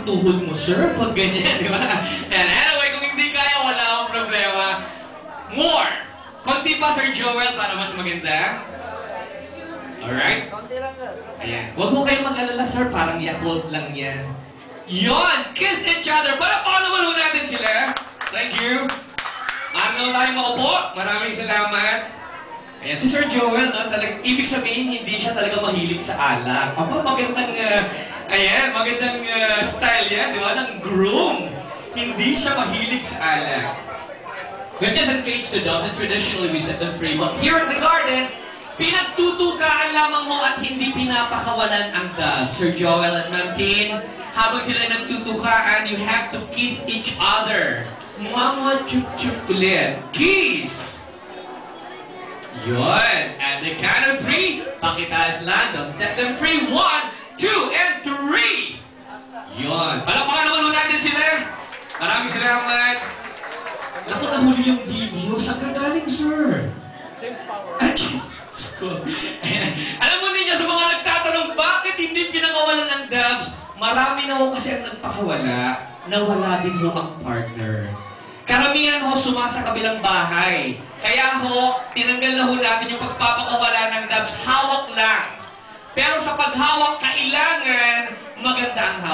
ang tuhod mo, sir, pag ganyan, di ba? And anyway, kung hindi kaya, wala akong problema. More! Konti pa, Sir Joel, para mas maganda. Alright? Ayan. Huwag mo kayong mag-alala, sir. Parang Yakult lang yan. Yon! Kiss each other! Para naman natin sila. Thank you. Ano tayo maupo? Maraming salamat. Ayan, si Sir Joel, no, ibig sabihin, hindi siya talaga mahilig sa alak. Magandang, magandang style yan, di ba? Ng groom. Hindi siya mahilig sa alak. We've just engaged the dogs, and traditionally we set them free. But here in the garden, pinagtutukaan lamang mo at hindi pinapakawalan ang dogs. Sir Joel at Ma'am Tin, habang sila nagtutukaan, you have to kiss each other. Mama, chup-chup ulit. Kiss! Yun. At the count of 3, pakitaas lang. Don't set them free. 1, 2, and 3. Yun. Palakpakan naman natin sila. Maraming salamat. Ako nahuli yung video. Saan ka galing, sir? James Power. Alam mo ninyo, sa mga nagtatanong, bakit hindi pinakawalan ng dogs? Marami na ho kasi ang nagpakawala, nawala din ho ang partner. Karamihan ho sumasa kabilang bahay. Kaya ho, tinanggal na ho natin yung pagpapakawala ng dogs. Hawak lang. Pero sa paghawak, kailangan maganda ang hawak.